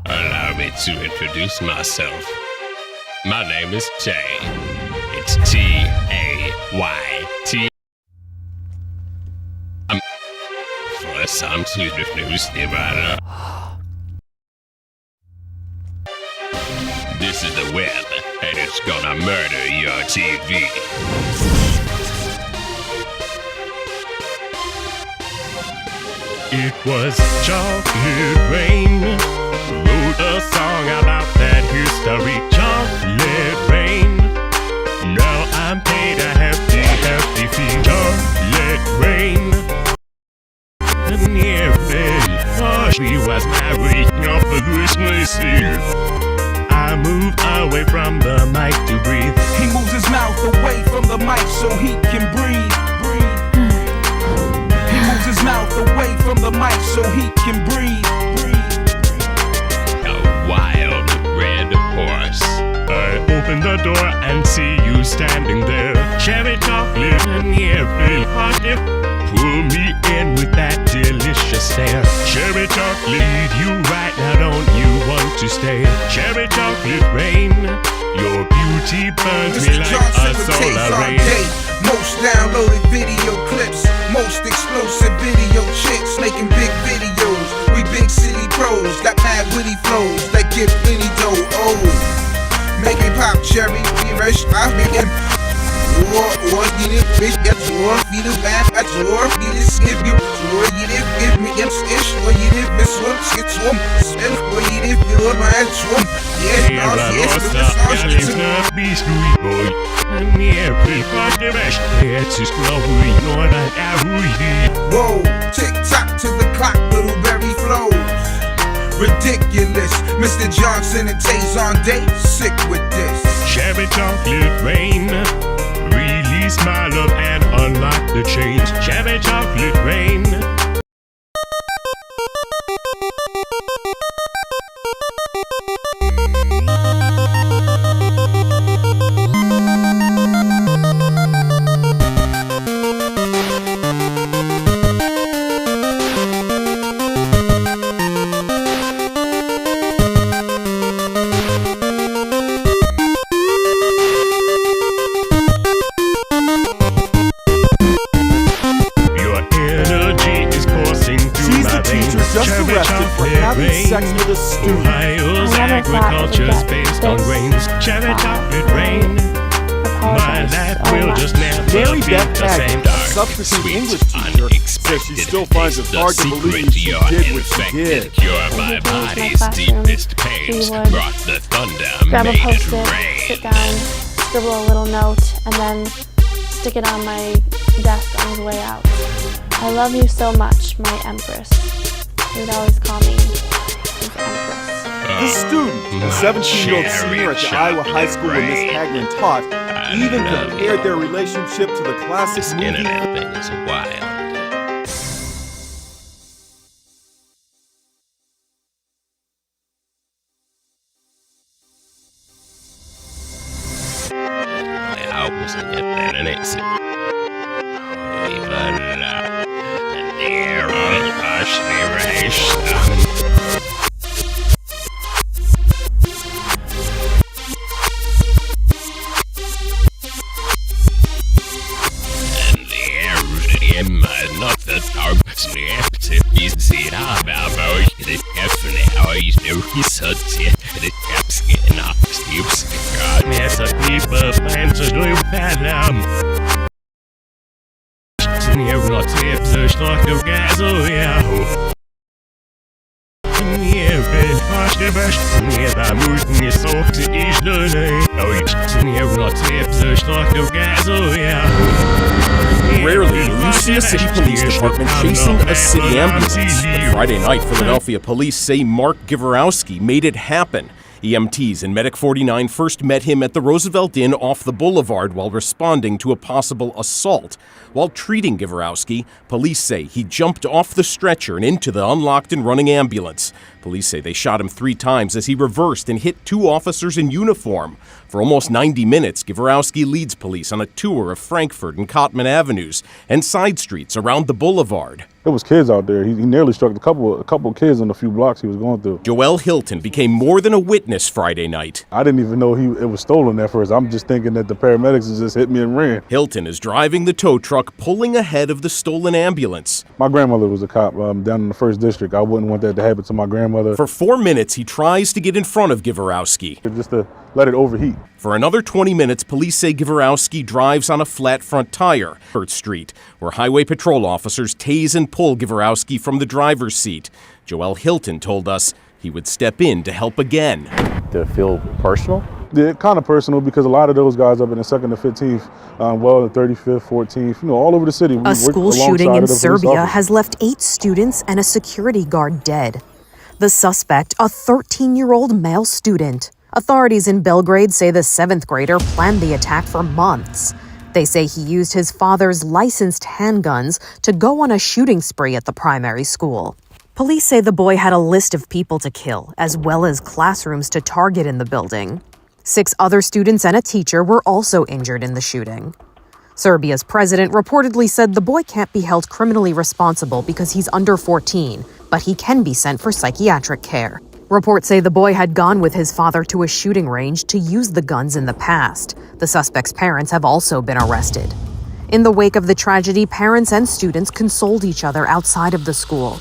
Allow me to introduce myself. My name is Jay. It's T-A-Y-T. For some Swedish news, this is the web, and it's gonna murder your TV. It was chocolate rain. Wrote a song about that history. Chocolate rain. Now I'm paid a hefty fee. Chocolate rain. And she was married off the Christmas Eve. I moved away from the mic to breathe. He moves his mouth away from the mic so he can breathe. He moves his mouth away from the mic so he can breathe. A wild red horse. I open the door and see you standing there. Cherry chocolate and every pocket. Pull me in with that delicious stare. Cherry chocolate, you right now, don't you want to stay? Cherry chocolate rain, your beauty burns me like a solar ray. Most downloaded video clips, most explosive video chicks, making big videos. We big city pros, got mad witty flows that give plenty dough. Oh, make it pop, cherry, we rush, I make it. Or get it, fish, get or feed it back, at or feed it, skip you, or get it, give me a stitch, or get it, this one, skit swim, spin, or get it, feel my hand swim. Yeah, now it's the beast, boy. And every fucking rush, it's just growing on an every. Whoa, tick tock to the clock, little berry flows. Ridiculous, Mr. Johnson and Taze on date, sick with this. Cherry chocolate rain. Release my love and unlock the chains. Cherry chocolate rain. Just arrested for having sex with a student. Ohio's agriculture's based on grains. Cherry chocolate rain. My life will just never Mary be Beth the same. Agnew, substitute English teacher, says she still finds it hard to believe she did what she did. Cure my body's deepest pains. Brought the thunder, grab a made it post-it, rain. sit down, scribble a little note, and then stick it on my desk on his way out. I love you so much, my empress. He would always call me his empress. The student, a 17-year-old senior at the Iowa High School where Miss Hagman taught, even compared their relationship to the classic movie. Internet thing is wild. I was in it then, and it's Rarely will you see a city police department chasing a city ambulance. But Friday night, Philadelphia police say Mark Giverowski made it happen. EMTs and Medic 49 first met him at the Roosevelt Inn off the boulevard while responding to a possible assault. While treating Giverowski, police say he jumped off the stretcher and into the unlocked and running ambulance. Police say they shot him 3 times as he reversed and hit 2 officers in uniform. For almost 90 minutes, Giverowski leads police on a tour of Frankfurt and Cottman Avenues and side streets around the boulevard. There was kids out there. He nearly struck a couple of kids on the few blocks he was going through. Joel Hilton became more than a witness Friday night. I didn't even know it was stolen at first. I'm just thinking that the paramedics just hit me and ran. Hilton is driving the tow truck, pulling ahead of the stolen ambulance. My grandmother was a cop down in the 1st District. I wouldn't want that to happen to my grandmother. For 4 minutes, he tries to get in front of Giverowski. Just to let it overheat. For another 20 minutes, police say Giverowski drives on a flat front tire, Hurt Street, where highway patrol officers tase and pull Giverowski from the driver's seat. Joel Hilton told us he would step in to help again. Did it feel personal? Yeah, kind of personal because a lot of those guys up in the 2nd to 15th, the 35th, 14th, all over the city. A school shooting in Serbia has left 8 students and a security guard dead. The suspect, a 13-year-old male student. Authorities in Belgrade say the 7th grader planned the attack for months. They say he used his father's licensed handguns to go on a shooting spree at the primary school. Police say the boy had a list of people to kill, as well as classrooms to target in the building. 6 other students and a teacher were also injured in the shooting. Serbia's president reportedly said the boy can't be held criminally responsible because he's under 14, but he can be sent for psychiatric care. Reports say the boy had gone with his father to a shooting range to use the guns in the past. The suspect's parents have also been arrested. In the wake of the tragedy, parents and students consoled each other outside of the school.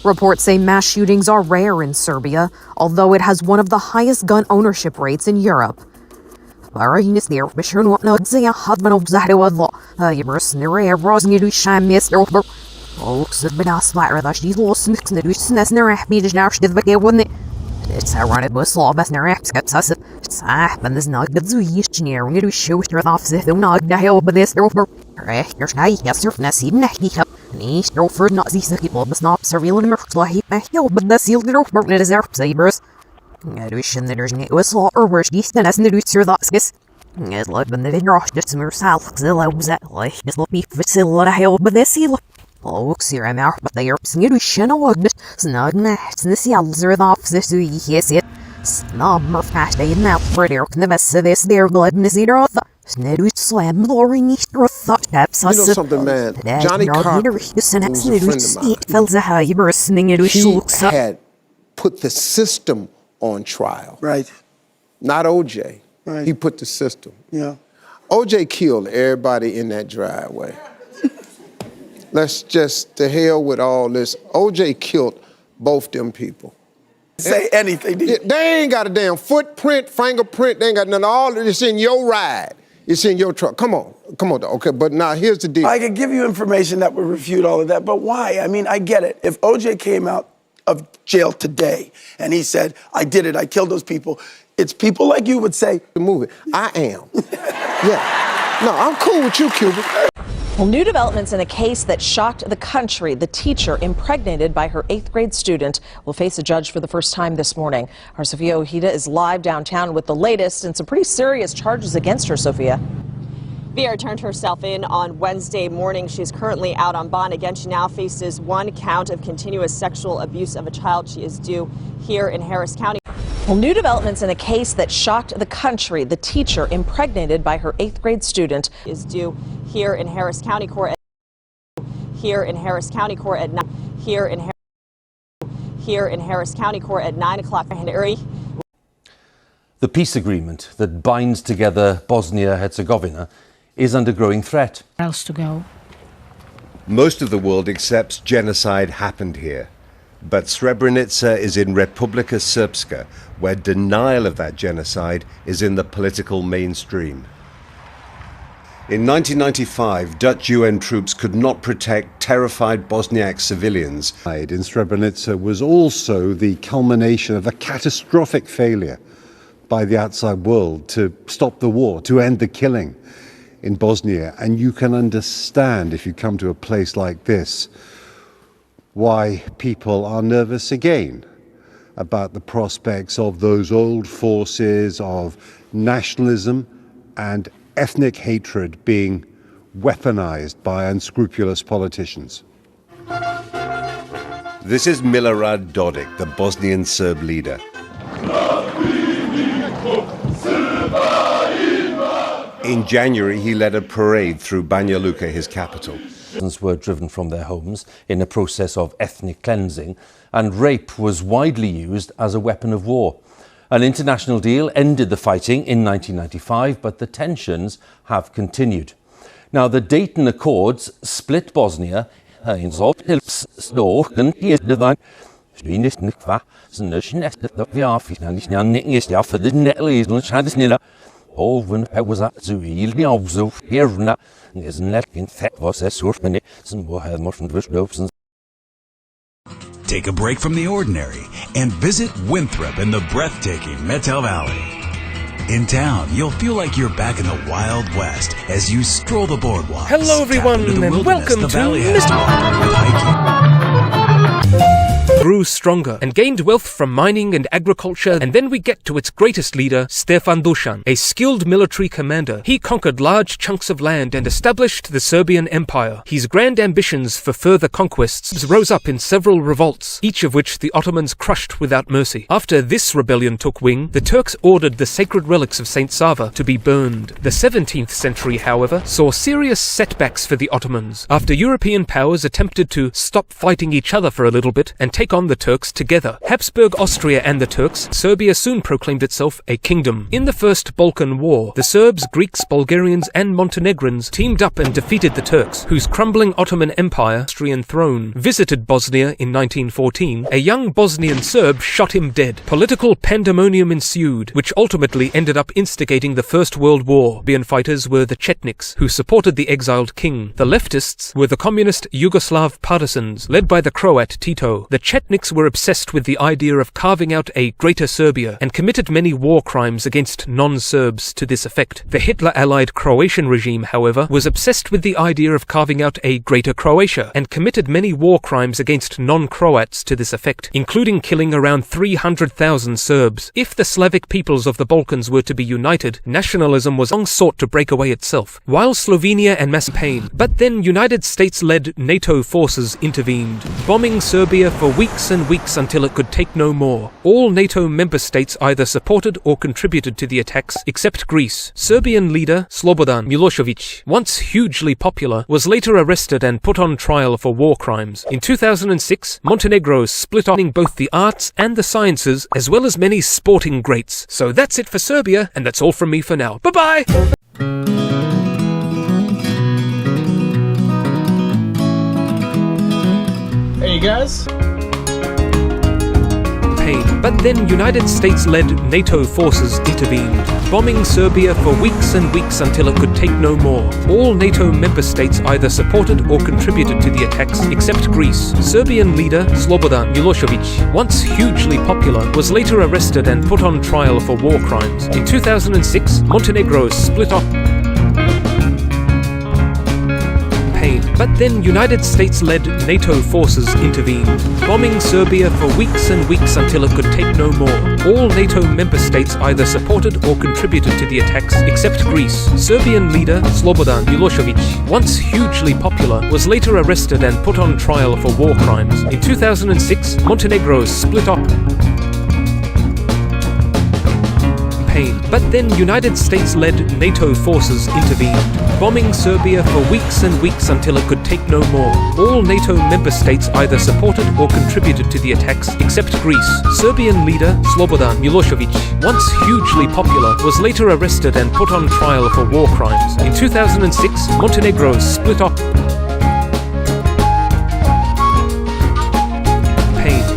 Reports say mass shootings are rare in Serbia, although it has one of the highest gun ownership rates in Europe. It's ironic, but slow, but never accepts us. It's but there's not good to each near when you shoot your off the not the hell, but this over. You're shy, yes, you're not even a hiccup. Niche, no for not these people, but not surveilling the fly, but the sealed little burden is our sabers. I wish that there's no whistle or worse, than as in the roots or the skis. It's like when the vineyard just some yourself, Zilla was that like, just let me facilitate a hell, but this seal. Oh, sir, I'm out, but they are singing shin a word. Snug match, the seals are the officers who yes it. Snub or fast, they now for their canvas of this, their blood and the cedar of the Snedu slam, loring each or thought caps. You know something, man? Johnny Carter, who's a friend of mine, he had put the system on trial. Right. Not OJ. Right. He put the system. Yeah. OJ killed everybody in that driveway. Let's just, to hell with all this. OJ killed both them people. Say anything. They ain't got a damn footprint, fingerprint, they ain't got none. All of it's in your ride. It's in your truck. Come on. Okay, but now here's the deal. I could give you information that would refute all of that, but why? I mean, I get it. If OJ came out of jail today and he said, I did it, I killed those people, it's people like you would say, the movie. I am. Yeah. No, I'm cool with you, Cuba. Well, new developments in a case that shocked the country. The teacher impregnated by her 8th grade student will face a judge for the first time this morning. Our Sophia Ojeda is live downtown with the latest and some pretty serious charges against her, Sophia. Vera turned herself in on Wednesday morning. She's currently out on bond. Again, she now faces 1 count of continuous sexual abuse of a child. She is due here in Harris County. Well, new developments in a case that shocked the country. The teacher impregnated by her 8th grade student is due here in Harris County Court at 9 o'clock. The peace agreement that binds together Bosnia-Herzegovina is under growing threat. Else to go. Most of the world accepts genocide happened here. But Srebrenica is in Republika Srpska, where denial of that genocide is in the political mainstream. In 1995, Dutch UN troops could not protect terrified Bosniak civilians. In Srebrenica was also the culmination of a catastrophic failure by the outside world to stop the war, to end the killing in Bosnia. And you can understand, if you come to a place like this, why people are nervous again about the prospects of those old forces of nationalism and ethnic hatred being weaponized by unscrupulous politicians. This is Milorad Dodik, the Bosnian Serb leader. In January, he led a parade through Banja Luka, his capital. Were driven from their homes in a process of ethnic cleansing, and rape was widely used as a weapon of war. An international deal ended the fighting in 1995, but the tensions have continued. Now, the Dayton Accords split Bosnia Take a break from the ordinary and visit Winthrop in the breathtaking Methow Valley. In town, you'll feel like you're back in the Wild West as you stroll the boardwalks. Hello everyone and welcome to grew stronger and gained wealth from mining and agriculture, and then we get to its greatest leader, Stefan Dusan, a skilled military commander. He conquered large chunks of land and established the Serbian Empire. His grand ambitions for further conquests rose up in several revolts, each of which the Ottomans crushed without mercy. After this rebellion took wing, the Turks ordered the sacred relics of Saint Sava to be burned. The 17th century, however, saw serious setbacks for the Ottomans after European powers attempted to stop fighting each other for a little bit and take on the Turks together. Habsburg Austria and the Turks, Serbia soon proclaimed itself a kingdom. In the First Balkan War, the Serbs, Greeks, Bulgarians and Montenegrins teamed up and defeated the Turks, whose crumbling Ottoman Empire, Austrian throne, visited Bosnia in 1914. A young Bosnian Serb shot him dead. Political pandemonium ensued, which ultimately ended up instigating the First World War. Serbian fighters were the Chetniks, who supported the exiled king. The leftists were the communist Yugoslav partisans, led by the Croat Tito. The Chetniks were obsessed with the idea of carving out a Greater Serbia and committed many war crimes against non-Serbs to this effect. The Hitler-allied Croatian regime, however, was obsessed with the idea of carving out a Greater Croatia and committed many war crimes against non-Croats to this effect, including killing around 300,000 Serbs. If the Slavic peoples of the Balkans were to be united, nationalism was long sought to break away itself, while Slovenia and Macedonia. But then United States-led NATO forces intervened, bombing Serbia for weeks and weeks until it could take no more. All NATO member states either supported or contributed to the attacks, except Greece. Serbian leader Slobodan Milosevic, once hugely popular, was later arrested and put on trial for war crimes. In 2006, Montenegro split off both the arts and the sciences, as well as many sporting greats. So that's it for Serbia, and that's all from me for now. Bye-bye! Hey guys. But then United States-led NATO forces intervened, bombing Serbia for weeks and weeks until it could take no more. All NATO member states either supported or contributed to the attacks, except Greece. Serbian leader Slobodan Milosevic, once hugely popular, was later arrested and put on trial for war crimes. In 2006, Montenegro split off. But then United States-led NATO forces intervened, bombing Serbia for weeks and weeks until it could take no more. All NATO member states either supported or contributed to the attacks, except Greece. Serbian leader Slobodan Milosevic, once hugely popular, was later arrested and put on trial for war crimes. In 2006, Montenegro split off. But then United States-led NATO forces intervened, bombing Serbia for weeks and weeks until it could take no more. All NATO member states either supported or contributed to the attacks, except Greece. Serbian leader Slobodan Milosevic, once hugely popular, was later arrested and put on trial for war crimes. In 2006, Montenegro split off.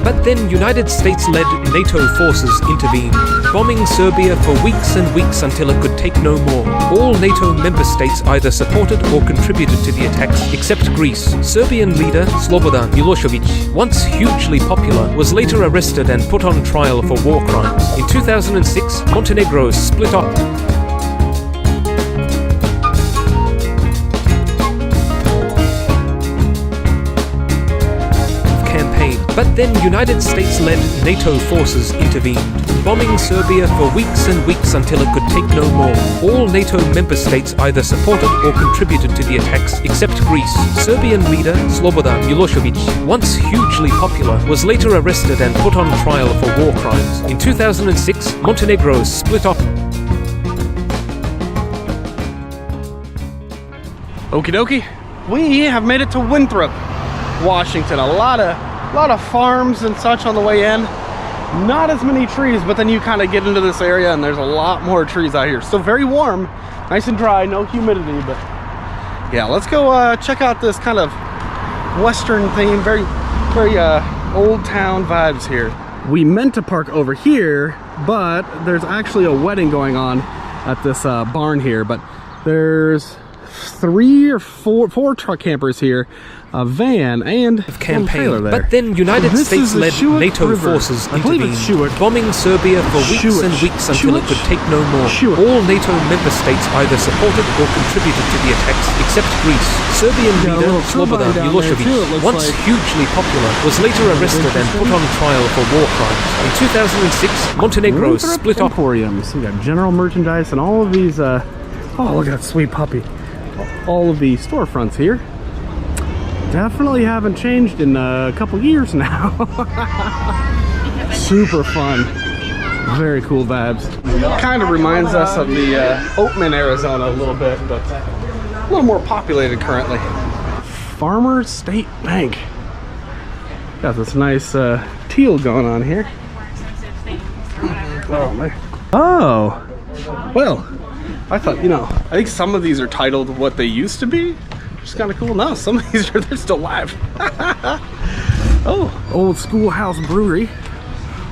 But then United States-led NATO forces intervened, bombing Serbia for weeks and weeks until it could take no more. All NATO member states either supported or contributed to the attacks, except Greece. Serbian leader Slobodan Milosevic, once hugely popular, was later arrested and put on trial for war crimes. In 2006, Montenegro split off. But then United States-led NATO forces intervened, bombing Serbia for weeks and weeks until it could take no more. All NATO member states either supported or contributed to the attacks, except Greece. Serbian leader Slobodan Milosevic, once hugely popular, was later arrested and put on trial for war crimes. In 2006, Montenegro split off. Okie dokie. we have made it to Winthrop, Washington. A lot of farms and such on the way in. Not as many trees, but then you kind of get into this area and there's a lot more trees out here. Still very warm, nice and dry, no humidity, but yeah, let's go check out this kind of Western theme, very old town vibes here. We meant to park over here, but there's actually a wedding going on at this barn here, but there's 3 or 4 truck campers here, a van, and a trailer there. But then United States-led NATO forces intervened, bombing Serbia for weeks and weeks until it could take no more. All NATO member states either supported or contributed to the attacks, except Greece. Serbian leader Slobodan Milosevic, once hugely popular, was later arrested and put on trial for war crimes. In 2006, Montenegro split off. Emporiums. We got general merchandise and all of these. Oh, look at that sweet puppy! All of the storefronts here definitely haven't changed in a couple years now. Super fun, very cool vibes. Kind of reminds us of the Oatman, Arizona a little bit, but a little more populated currently. Farmers State Bank. Got this nice teal going on here. Oh man. Oh, well, I thought, you know, I think some of these are titled what they used to be. It's kind of cool. No, some of these they're still live. Oh, old schoolhouse brewery.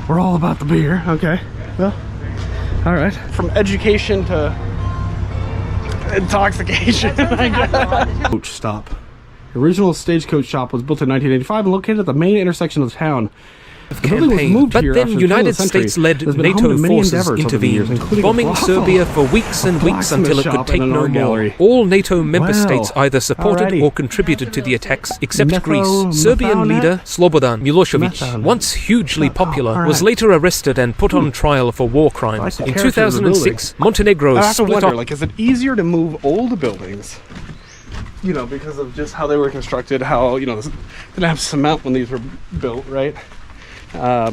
We're all about the beer. Okay, well, all right. From education to intoxication. Coach stop. The original stagecoach shop was built in 1985 and located at the main intersection of the town. Campaign. But then United States-led NATO forces intervened, bombing Serbia for weeks and weeks until it could take no more. All NATO member states either supported or contributed to the attacks, except Greece. Serbian leader Slobodan Milosevic, once hugely popular, was later arrested and put on trial for war crimes. In 2006, Montenegro split off. Like, is it easier to move old buildings? You know, because of just how they were constructed, how, you know, they didn't have cement when these were built, right? I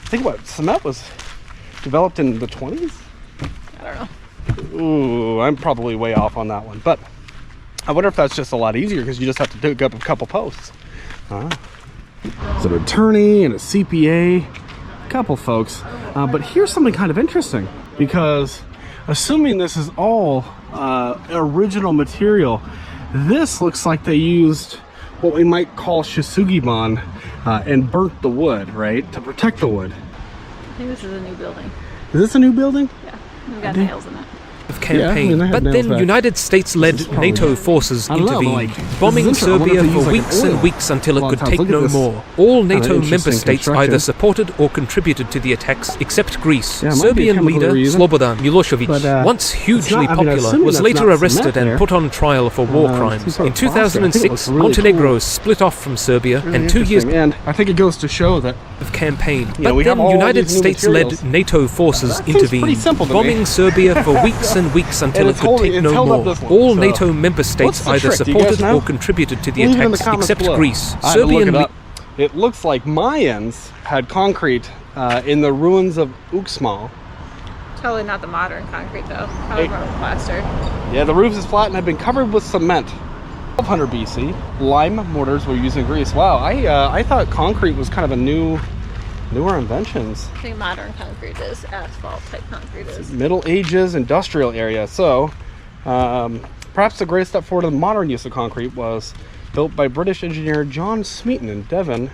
think cement was developed in the 20s? I don't know. Ooh, I'm probably way off on that one. But I wonder if that's just a lot easier because you just have to dig up a couple posts. It's an attorney and a CPA, a couple folks. But here's something kind of interesting, because assuming this is all original material, this looks like they used what we might call shisugiban and burnt the wood, right, to protect the wood. I think this is a new building. Is this a new building? Yeah, we've got nails in it. Campaign. But then United States-led NATO forces intervened, bombing Serbia for weeks and weeks until it could take no more. All NATO member states either supported or contributed to the attacks, except Greece. Serbian leader Slobodan Milosevic, once hugely popular, was later arrested and put on trial for war crimes. In 2006, Montenegro split off from Serbia, and 2 years. And I think it goes to show that of campaign. But then United States-led NATO forces intervened, bombing Serbia for weeks and weeks until it could take no more. All NATO member states either supported or contributed to the attacks, except Greece. Serbian. It looks like Mayans had concrete in the ruins of Uxmal. Totally not the modern concrete though. Probably more plaster. Yeah, the roofs is flat and had been covered with cement. 1200 BC, lime mortars were used in Greece. Wow, I thought concrete was kind of a newer inventions. I think modern concrete is asphalt type concrete is. Middle Ages industrial area. So perhaps the greatest step forward in the modern use of concrete was built by British engineer John Smeaton in Devon.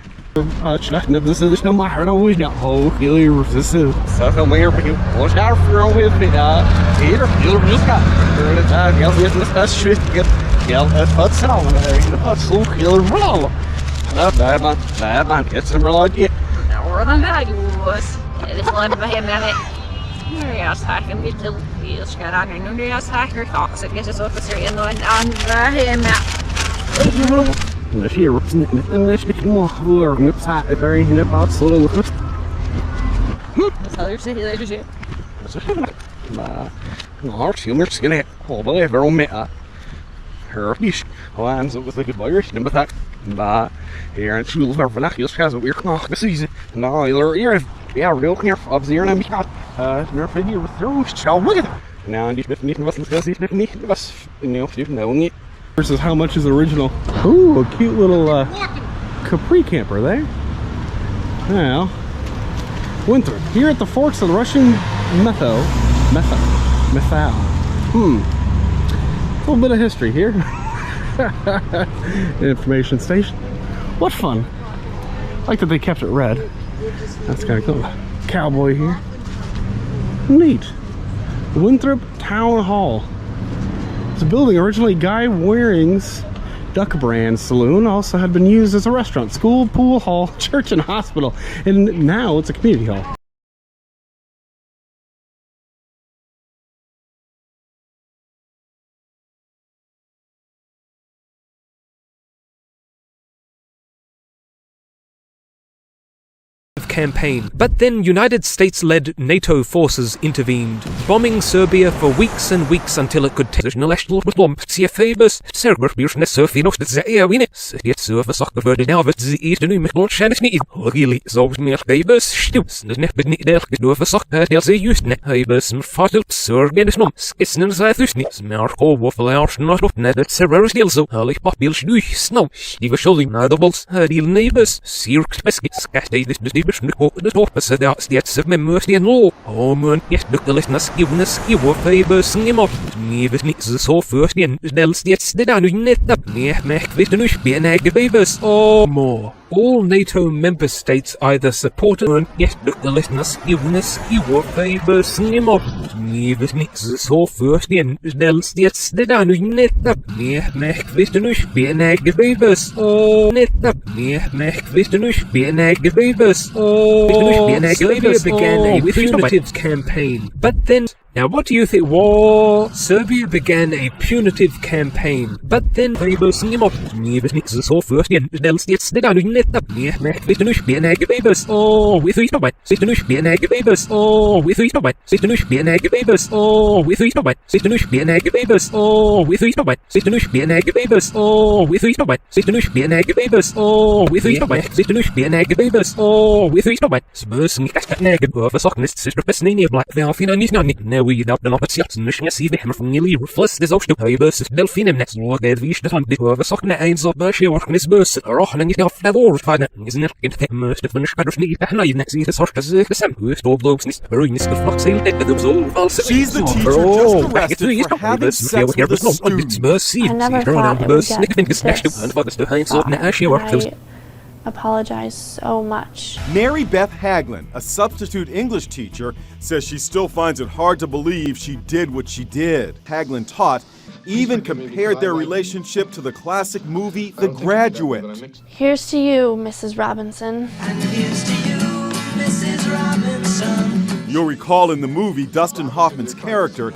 versus how much is original. Ooh, a cute little Capri camper there. Now, Winthrop, here at the forks of the Russian Methal. A little bit of history here. Information station. What fun. I like that they kept it red. That's kind of cool. Cowboy here. Neat. Winthrop Town Hall. It's a building originally Guy Waring's Duck Brand Saloon, also had been used as a restaurant, school, pool hall, church, and hospital. And now it's a community hall. Campaign. But then United States-led NATO forces intervened, bombing Serbia for weeks and weeks until it could take the national bomb. CFABus, Serbian Surfino, Zaewine, Surfer Soccer Verde Alvet, the Eastern Middle Channy, Hogili, Zobnir Babus, Stups, the Nepidni Del, Nova Soccer, Del Zayusne, Habus, and Fadel, Serbian Snom, Skisn and Zathusni, Marco, Waffle Arch, not of Net, Severus Dilso, Hurley Popil, Snow, Steve Shully, Nadables, Herdil Neighbors, Sirk Pesky, Scatty, the the top of the states of mercy and law. Oh, man, yes, look the listeners, give us your favors, and him up. Never needs the so first in the states that are net up near Macvish be an aggravators or more. All NATO member states either supported and yes, look the listeners, give us your favors, and him up. Never needs the so first in the states that are net up near Macvish be an aggravators or net up near Macvish be an aggravators. Serbia began a punitive campaign, but then... Now what do you think? Serbia began a punitive campaign, but then they were singing up. So first in the states that are net up near Macvish be an aggravators. Oh, with each of my Sistenush be an aggravators. Oh, with each of my Sistenush be an aggravators. Oh, with each of my Sistenush be an aggravators. Oh, with each of my Sistenush be an aggravators. Oh, with each of my Sistenush be an aggravators. Oh, with each of my Sistenush be an aggravators. Oh, with each of my Spurs and Cascat over sockness, sister Pesnania Black Valfina Nisnani. We doubt the opposites and mission see the hammer from nearly refless this ocean to versus Delphinem next war gave the time to have a sockna aims of Bershi or Miss Burs or Rohan and off that or find it isn't it in the most of the Spanish need and I next see the sort of the same who is all blows and ruins the flock sail that the soul she's the teacher just arrested for having sex with a student. I never thought it would get this. I apologize so much. Mary Beth Haglin, a substitute English teacher, says she still finds it hard to believe she did what she did. Haglin taught, even compared their relationship to the classic movie The Graduate. Here's to you, Mrs. Robinson. And here's to you, Mrs. Robinson. You'll recall in the movie Dustin Hoffman's character,